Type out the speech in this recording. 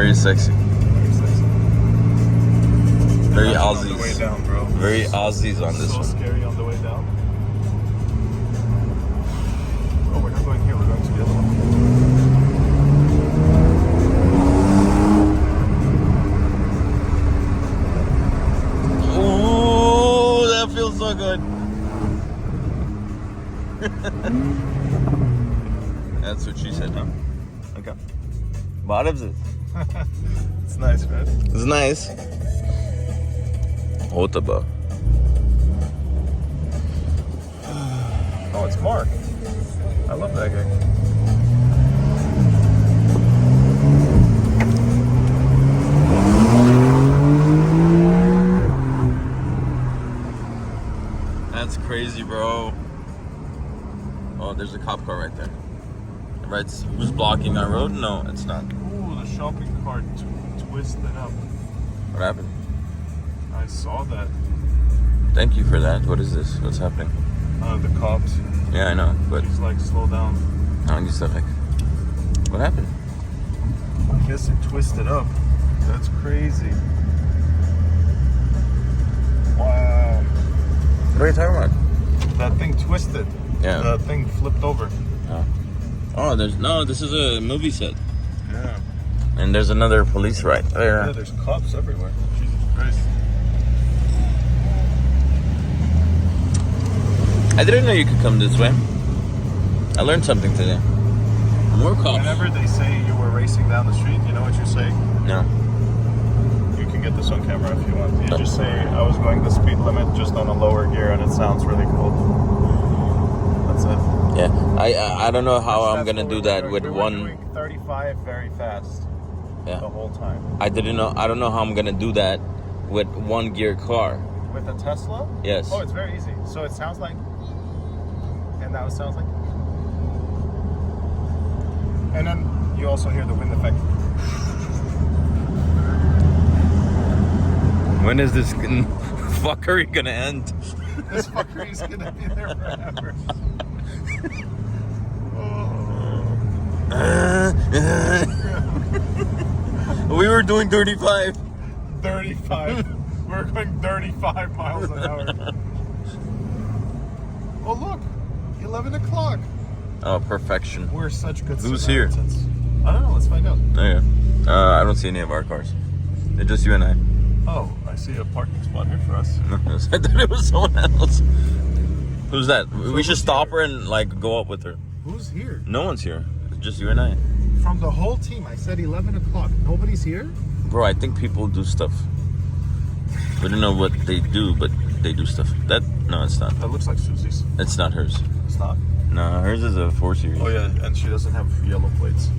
Very sexy. Very sexy. Very On the way Aussies. down, bro. Very Aussies on this So one. scary on the way down. Oh, we're not going here. We're going to the other one. Ooh, that feels so good. That's what she said, huh? Okay. What is it? It's nice, man. It's nice. Otaba. Oh, it's Mark. I love that guy. That's crazy, bro. Oh, there's a cop car right there. Right, who's blocking our road? No, it's not. Ooh, the shopping cart twisted up. What happened? I saw that. Thank you for that. What is this? What's happening? The cops. Yeah, I know, but He's like, slow down. I just like, what happened? I guess it twisted up. That's crazy. Wow. What are you talking about? That thing twisted. Yeah. The thing flipped over. Oh, this is a movie set. Yeah. And there's another police right there. Yeah, there's cops everywhere. Jesus Christ. I didn't know you could come this way. I learned something today. More cops. Whenever they say you were racing down the street, you know what you say? No. You can get this on camera if you want. You just say, I was going the speed limit just on a lower gear and it sounds really cool. That's it. Yeah. I don't know how I'm That's gonna what do we that were with doing. We one. were doing 35 very fast. Yeah. The whole time. I don't know how I'm gonna do that with one gear car. With a Tesla? Yes. Oh, it's very easy. So it sounds like, and now it sounds like, and then you also hear the wind effect. When is this fuckery gonna end? This fucker is gonna be there forever. We were doing 35. 35. We're going 35 miles an hour. Oh, look. 11 o'clock. Oh, perfection. We're such good Who's here? Samaritans. I don't know. Let's find out. Okay. I don't see any of our cars. It's just you and I. Oh, I see a parking spot here for us. I thought it was someone else. Who's that? So We should who's stop here? her and like go up with her. Who's here? No one's here. It's just you and I. From the whole team, I said 11 o'clock. Nobody's here? Bro, I think people do stuff. We don't know what they do, but they do stuff. No, it's not. That looks like Susie's. It's not hers. It's not? No, hers is a 4 Series. Oh, yeah, and she doesn't have yellow plates.